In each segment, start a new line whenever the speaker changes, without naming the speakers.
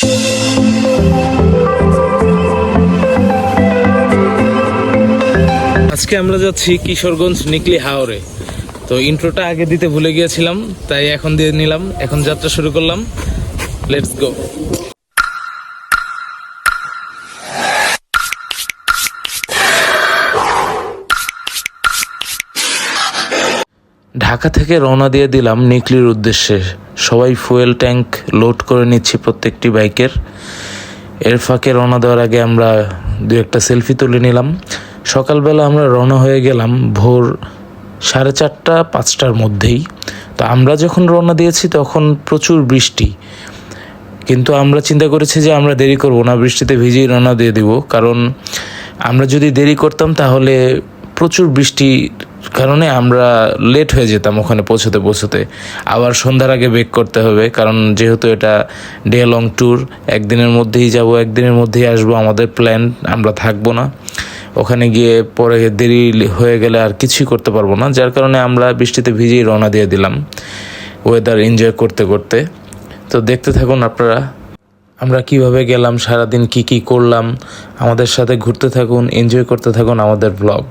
আজকে আমরা যাচ্ছি কিশোরগঞ্জ নিকলি হাওরে। তো ইন্ট্রোটা আগে দিতে ভুলে গিয়েছিলাম, তাই এখন দিয়ে নিলাম। এখন যাত্রা শুরু করলাম, লেটস গো। ঢাকা থেকে রওনা দিয়ে দিলাম নিকলির উদ্দেশ্যে। সবাই ফুয়েল ট্যাঙ্ক লোড করে নিচ্ছি প্রত্যেকটি বাইকের। এর ফাঁকে রওনা দেওয়ার আগে আমরা দু একটা সেলফি তুলে নিলাম। সকালবেলা আমরা রওনা হয়ে গেলাম ভোর 4:30 5টার মধ্যেই। তো আমরা যখন রওনা দিয়েছি তখন প্রচুর বৃষ্টি, কিন্তু আমরা চিন্তা করেছি যে আমরা দেরি করব না, বৃষ্টিতে ভিজেই রওনা দিয়ে দিব। কারণ আমরা যদি দেরি করতাম তাহলে প্রচুর বৃষ্টি কারণে আমরা লেট হয়ে যেতাম ওখানে পৌঁছতে। আবার সন্ধ্যার আগে ব্রেক করতে হবে, কারণ যেহেতু এটা ডে লং ট্যুর, একদিনের মধ্যেই যাব, একদিনের মধ্যেই আসবো। আমাদের প্ল্যান, আমরা থাকবো না ওখানে। গিয়ে পরে দেরি হয়ে গেলে আর কিছুই করতে পারবো না, যার কারণে আমরা বৃষ্টিতে ভিজেই রওনা দিয়ে দিলাম ওয়েদার এনজয় করতে করতে। তো দেখতে থাকুন আপনারা আমরা কিভাবে গেলাম, সারাদিন কি করলাম। আমাদের সাথে ঘুরতে থাকুন, এনজয় করতে থাকুন আমাদের ব্লগ।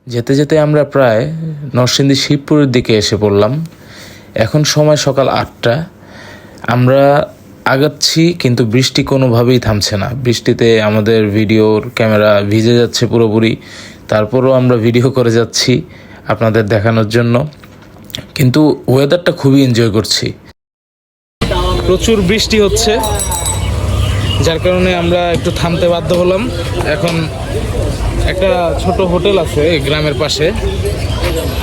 যেতে যেতে আমরা প্রায় নরসিংদী শিবপুরের দিকে এসে পড়লাম। এখন সময় সকাল 8টা। আমরা আগাচ্ছি, কিন্তু বৃষ্টি কোনোভাবেই থামছে না। বৃষ্টিতে আমাদের ভিডিওর ক্যামেরা ভিজে যাচ্ছে পুরোপুরি। তারপরও আমরা ভিডিও করে যাচ্ছি আপনাদের দেখানোর জন্য, কিন্তু ওয়েদারটা খুবই এনজয় করছি। প্রচুর বৃষ্টি হচ্ছে, যার কারণে আমরা একটু থামতে বাধ্য হলাম। এখন একটা ছোট হোটেল আছে গ্রামের পাশে।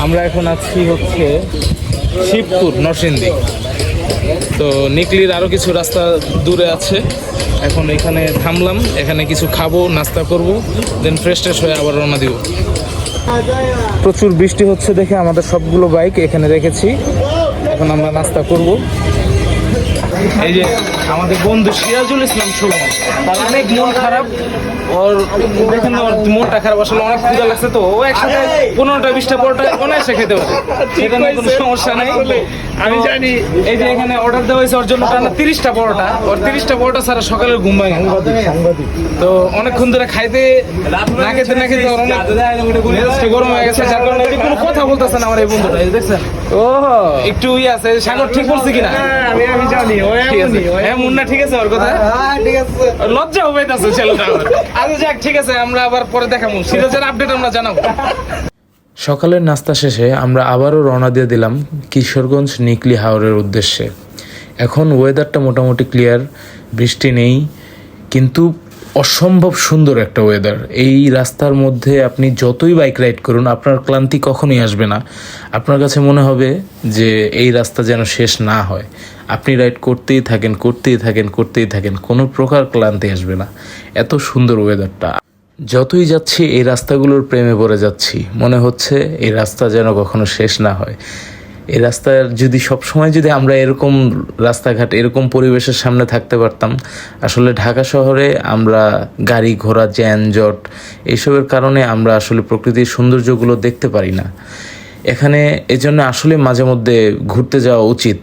আমরা এখন আছি হচ্ছে শিবপুর, নরসিংদী। তো নিকলির আরও কিছু রাস্তা দূরে আছে। এখন এখানে থামলাম, এখানে কিছু খাবো, নাস্তা করব, দেন ফ্রেশ হয়ে আবার রওনা দিব। প্রচুর বৃষ্টি হচ্ছে দেখে আমাদের সবগুলো বাইক এখানে রেখেছি। এখন আমরা নাস্তা করব। এই যে আমাদের বন্ধু সিরাজুল ইসলাম সুমন, তার অনেক মন খারাপ। ওর দেখেন ওর মনটা খারাপ, আসলে অনেক ক্ষুধা লাগছে। তো ও একসাথে 15টা 20টা পরোটা অনায়াসে খেতে পারে, সেটা নিয়ে কোনো সমস্যা নাই। আমি জানি এই যে এখানে অর্ডার দেওয়া হয়েছে ওর জন্য টানা 30টা পরোটা। ওর 30টা পরোটা ছাড়া সকালের ঘুম ভাঙে। তো অনেকক্ষণ ধরে খাইতে না খেতে ওর অনেক মেজাজটা গরম হয়ে গেছে, যার কারণে কোনো কথা বলতেছে না আমার এই বন্ধুটা। দেখছেন ও একটু আছে। সাগর ঠিক বলছে কিনা আমি জানি। হ্যাঁ মুন্না ঠিক আছে, ওর কথা ঠিক আছে। লজ্জা হবে আছে ছেলেটা। আচ্ছা যাক, ঠিক আছে, আমরা আবার পরে দেখাবো। সিরাজের আপডেট আমরা জানাবো। সকালের নাস্তা শেষে আমরা আবারও রওনা দিয়ে দিলাম কিশোরগঞ্জ নিকলি হাওরের উদ্দেশ্যে। এখন ওয়েদারটা মোটামুটি ক্লিয়ার, বৃষ্টি নেই, কিন্তু অসম্ভব সুন্দর একটা ওয়েদার। এই রাস্তার মধ্যে আপনি যতই বাইক রাইড করুন আপনার ক্লান্তি কখনোই আসবে না। আপনার কাছে মনে হবে যে এই রাস্তা যেন শেষ না হয়। আপনি রাইড করতেই থাকেন, কোনো প্রকার ক্লান্তি আসবে না। এত সুন্দর ওয়েদারটা। যতই যাচ্ছি এই রাস্তাগুলোর প্রেমে পড়ে যাচ্ছি। মনে হচ্ছে এই রাস্তা যেন কখনো শেষ না হয়। এই রাস্তার যদি সবসময় যদি আমরা এরকম রাস্তাঘাট, এরকম পরিবেশের সামনে থাকতে পারতাম। আসলে ঢাকা শহরে আমরা গাড়ি ঘোড়া, যানজট এইসবের কারণে আমরা আসলে প্রকৃতির সৌন্দর্যগুলো দেখতে পারি না এখানে। এজন্য আসলে মাঝে মধ্যে ঘুরতে যাওয়া উচিত।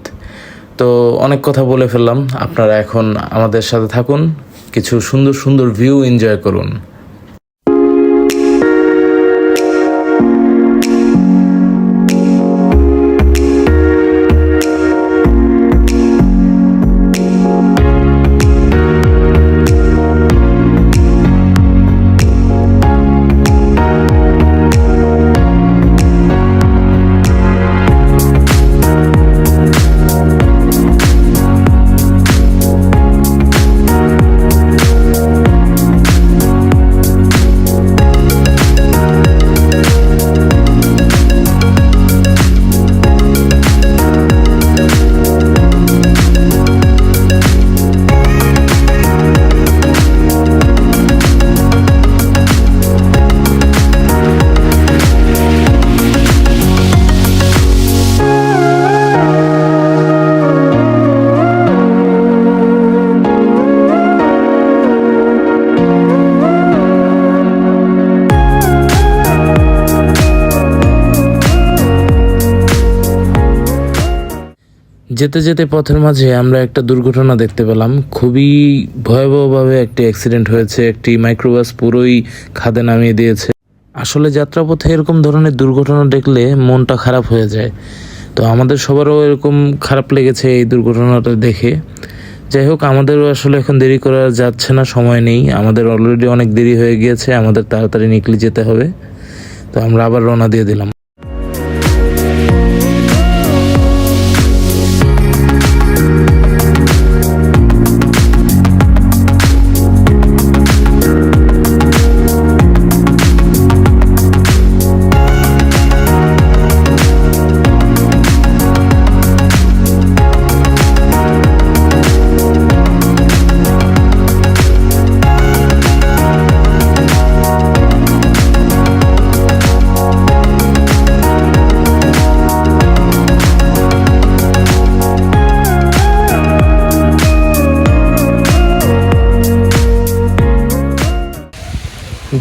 তো অনেক কথা বলে ফেললাম, আপনারা এখন আমাদের সাথে থাকুন, কিছু সুন্দর সুন্দর ভিউ এনজয় করুন। যেতে যেতে পথের মাঝে আমরা একটা দুর্ঘটনা দেখতে পেলাম। খুবই ভয়াবহভাবে একটি অ্যাক্সিডেন্ট হয়েছে, একটি মাইক্রোবাস পুরোই খাদে নামিয়ে দিয়েছে। আসলে যাত্রাপথে এরকম ধরনের দুর্ঘটনা দেখলে মনটা খারাপ হয়ে যায়। তো আমাদের সবারও এরকম খারাপ লেগেছে এই দুর্ঘটনাটা দেখে। যাই হোক, আমাদেরও আসলে এখন দেরি করা যাচ্ছে না, সময় নেই, আমাদের অলরেডি অনেক দেরি হয়ে গিয়েছে, আমাদের তাড়াতাড়ি নিকলি যেতে হবে। তো আমরা আবার রওনা দিয়ে দিলাম।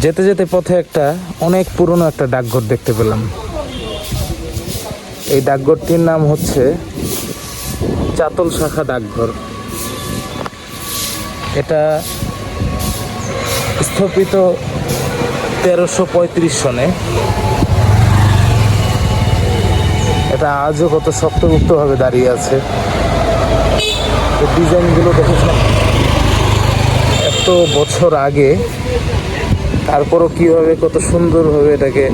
যেতে যেতে পথে একটা অনেক পুরনো একটা ডাকঘর দেখতে পেলাম। এই ডাকঘরটির নাম হচ্ছে চাতল শাখা ডাকঘর। এটা স্থাপিত 1335 সনে। এটা আজও কত শক্তপোক্তভাবে দাঁড়িয়ে আছে। ডিজাইনগুলো দেখেছিলাম এত বছর আগে, তারপরও কীভাবে কত সুন্দরভাবে এটাকে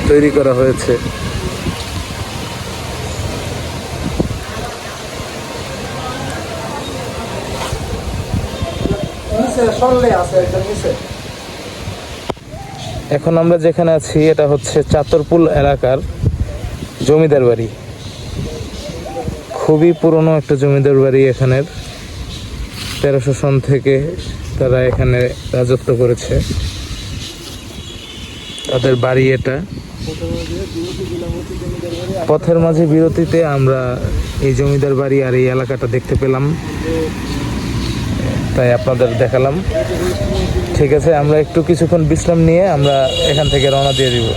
তৈরি করা হয়েছে। এখন আমরা যেখানে আছি এটা হচ্ছে চাতরপুল এলাকার জমিদার বাড়ি। খুবই পুরনো একটা জমিদার বাড়ি এখানের। 1300 সন থেকে তারা এখানে রাজত্ব করেছে। তাদের বাড়ি এটা। পথের মাঝে বিরতিতে আমরা এই জমিদার বাড়ি আর এই এলাকাটা দেখতে পেলাম, তাই আপনাদের দেখালাম। ঠিক আছে, আমরা একটু কিছুক্ষণ বিশ্রাম নিয়ে আমরা এখান থেকে রওনা দিয়ে দিব।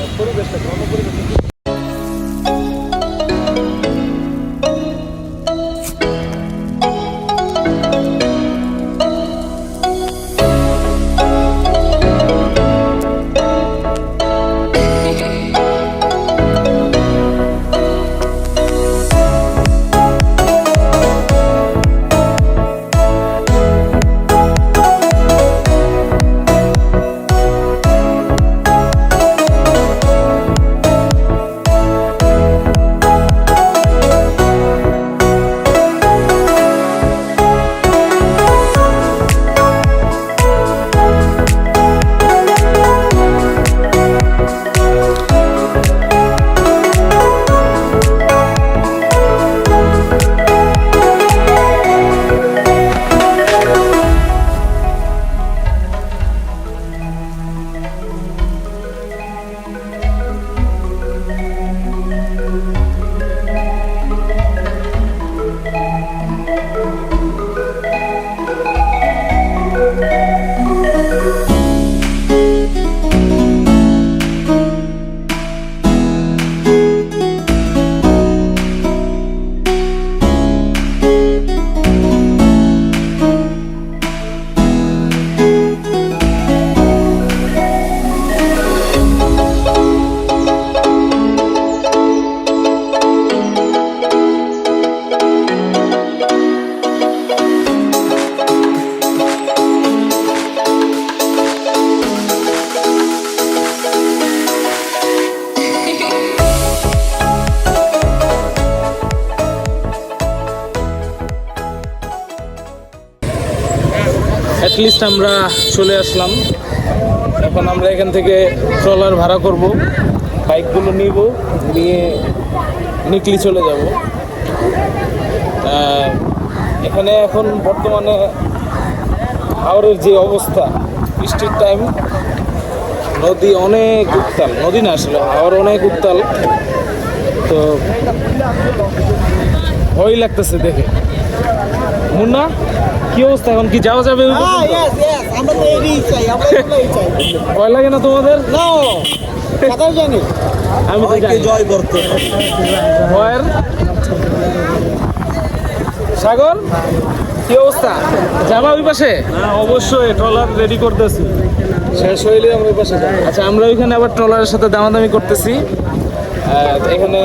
অ্যাটলিস্ট আমরা চলে আসলাম। এখন আমরা এখান থেকে ট্রলার ভাড়া করব, বাইকগুলো নিব, নিয়ে নিকলি চলে যাব। এখানে এখন বর্তমানে হাওরের যে অবস্থা, বৃষ্টির টাইম, নদী অনেক উত্তাল, নদী না আসলে হাওর অনেক উত্তাল। তো ভয় লাগতেছে দেখে। মুন্না, কি অবস্থা, এখন কি যাওয়া যাবে? ভয় লাগে না তোমাদের? আমি তো জয় করতে ভয়ের সাগর কি অবস্থা? যাবা ওই পাশে?
হ্যাঁ অবশ্যই, ট্রলার রেডি করতেছি, শেষ হইলে আমরা ওই পাশে যাবো।
আচ্ছা, আমরা ওইখানে আবার ট্রলারের সাথে দামাদামি করতেছি। এখানে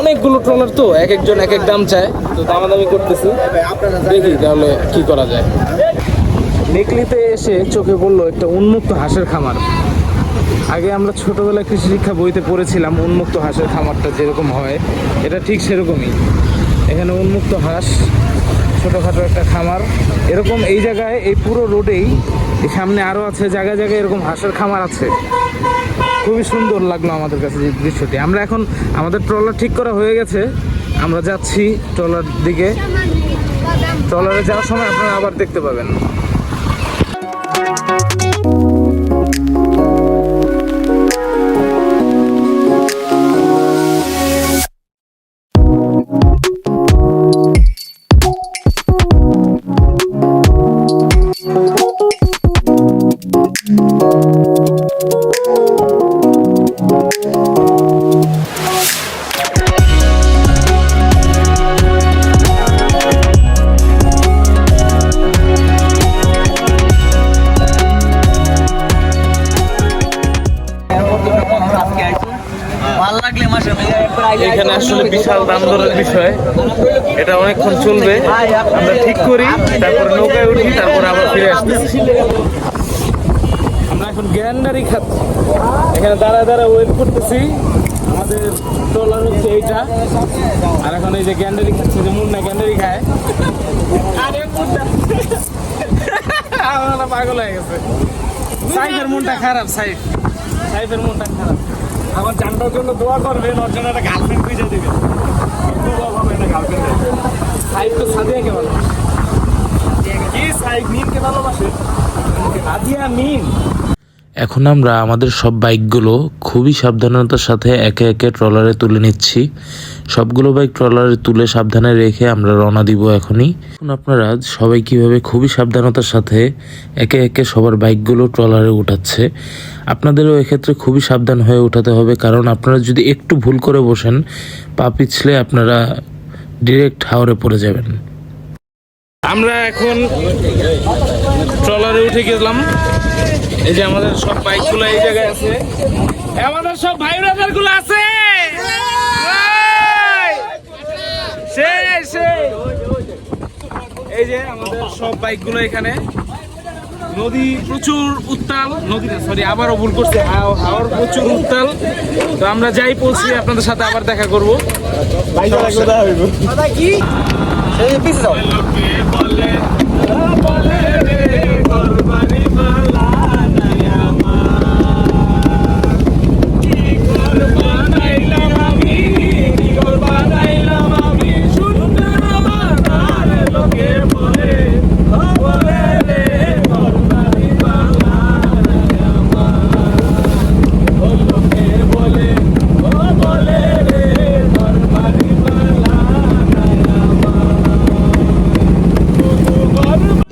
অনেকগুলো ট্রলার তো এক একজন এক এক দাম চায়, তো দামাদামি করতেছি, দেখি তাহলে কি করা যায়। নেকলিতে এসে চোখে পড়লো একটা উন্মুক্ত হাঁসের খামার। আগে আমরা ছোটবেলায় কৃষি শিক্ষা বইতে পড়েছিলাম উন্মুক্ত হাঁসের খামারটা যেরকম হয়, এটা ঠিক সেরকমই। এখানে উন্মুক্ত হাঁস, ছোটোখাটো একটা খামার এরকম এই জায়গায়, এই পুরো রোডেই সামনে আরও আছে, জায়গায় জায়গায় এরকম হাঁসের খামার আছে। খুবই সুন্দর লাগলো আমাদের কাছে যে দৃশ্যটি। আমরা এখন আমাদের ট্রলার ঠিক করা হয়ে গেছে, আমরা যাচ্ছি ট্রলার দিকে। ট্রলারে যাওয়ার সময় আপনারা আবার দেখতে পাবেন। এখানে আসলে বিশাল দাম দরের বিষয়, এটা অনেকক্ষণ চলবে। আমরা ঠিক করি, তারপরে নৌকায় উঠি, তারপরে আবার ফিরে আসতেছি। আমরা এখন গ্যান্ডারি খাচ্ছি, এখানে দাঁড়ায় দাঁড়ায় ওয়েট করতেছি। আমাদের ট্রলার হচ্ছে এইটা, আর এখন এই যে গ্যান্ডারি খাচ্ছে, যে মুন্না গ্যান্ডারি খায়। আমার পাগল হয়ে গেছে। সাইফের মনটা খারাপ, সাইফের মনটা খারাপ।
আমার জানটার জন্য দোয়া করবেন, ওর জন্য একটা গার্লফ্রেন্ড খুঁজে দেবেন। একটা গার্লফ্রেন্ড
সাইফ তো সাদিয়াকে ভালোবাসে।
কি সাইফ মিনকে ভালোবাসে?
সাদিয়া মিন।
এখন আমরা আমাদের সব বাইকগুলো খুবই সাবধানতার সাথে একে একে ট্রলারে তুলে নিচ্ছি। সবগুলো বাইক ট্রলারে তুলে সাবধানে রেখে আমরা রওনা দিব এখনই। এখন আপনারা সবাই কিভাবে খুবই সাবধানতার সাথে একে একে সবার বাইকগুলো ট্রলারে উঠাচ্ছে, আপনাদেরও এক্ষেত্রে খুবই সাবধান হয়ে উঠাতে হবে, কারণ আপনারা যদি একটু ভুল করে বসেন, পা পিছলে আপনারা ডিরেক্ট হাওরে পড়ে যাবেন।
আমরা এখন ট্রলারে উঠে গেলাম। এই যে আমাদের সব বাইকগুলো এই জায়গায় আছে, আমাদের সব ভাই ব্রাদার গুলো আছে। এই যে আমাদের সব বাইকগুলো এখানে। নদী প্রচুর উত্তাল, নদী না সরি, আবারও ভুল করছে, হাওর প্রচুর উত্তাল। তো আমরা যাই পৌঁছি আপনাদের সাথে আবার দেখা করবো।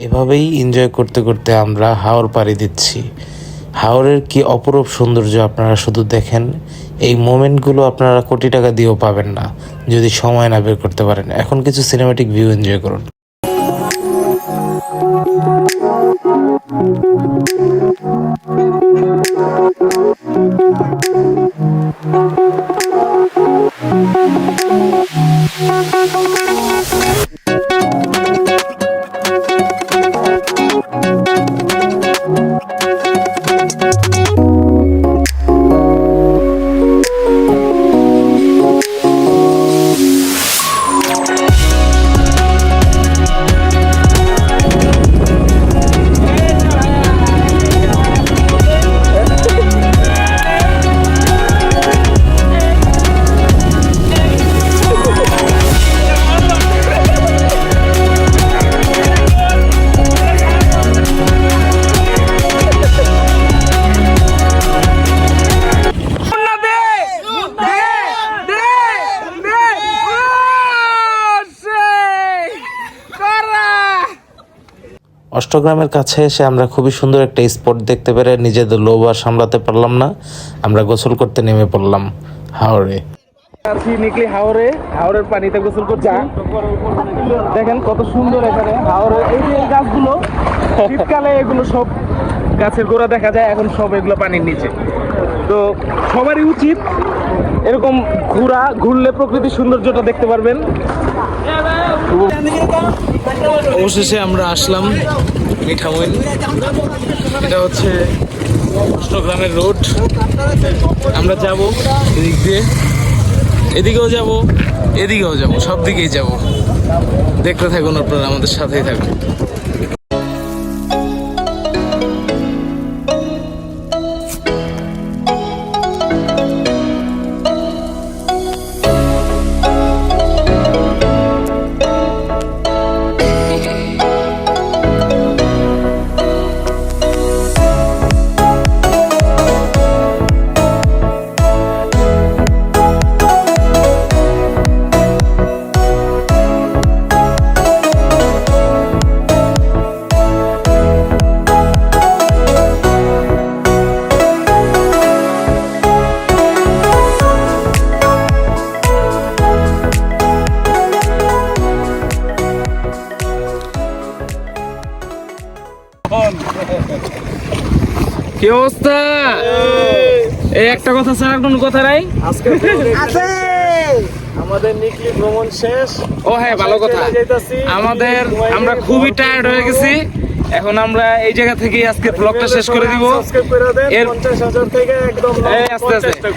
এভাবেই এনজয় করতে করতে আমরা হাওর পাড়ি দিচ্ছি। হাওরের কি অপরূপ সৌন্দর্য আপনারা শুধু দেখেন। এই মোমেন্টগুলো আপনারা কোটি টাকা দিয়েও পাবেন না যদি সময় না বের করতে পারেন। এখন কিছু সিনেম্যাটিক ভিউ এনজয় করুন। অষ্টগ্রামের কাছে এসে আমরা খুবই সুন্দর একটা স্পট দেখতে পেরে নিজেদের লোভ আর সামলাতে পারলাম না, আমরা গোসল করতে নেমে পড়লাম হাওরে।
আছি নিকলি হাওরের পানিতে গোসল করছি। দেখেন কত সুন্দর এখানে হাওরের এই যে এই গাছগুলো, শীতকালে এগুলো সব গাছের গোড়া দেখা যায়, এখন সব এগুলো পানির নিচে। তো সবারই উচিত এরকম ঘুরলে প্রকৃতির সৌন্দর্যটা দেখতে পারবেন। অবশেষে আমরা আসলাম মিঠামইন। এটা হচ্ছে কৃষ্ণগ্রামের রোড। আমরা যাব এদিক দিয়ে, এদিকেও যাব, এদিকেও যাব, সব দিকেই যাব। দেখতে থাকুন আপনারা, আমাদের সাথেই থাকুন। কি অবস্থা? এই একটা কথা ছাড়া কোনো কথা নাই।
আজকে আমাদের নিকলি ভ্রমণ শেষ।
ও হ্যাঁ, ভালো কথা। আমরা খুবই টায়ার্ড হয়ে গেছি। এখন আমরা এই জায়গা থেকে আজকে ব্লগটা শেষ করে দিব।
এর 50,000 থেকে একদম
আস্তে আস্তে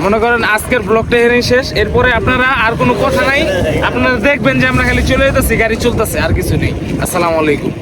মনে করেন আজকের ব্লগটা এখানেই শেষ। এরপরে আপনারা আর কোনো কথা নাই, আপনারা দেখবেন যে আমরা খালি চলে যেতেছি, গাড়ি চলতেছে, আর কিছু নেই। আসসালামু আলাইকুম।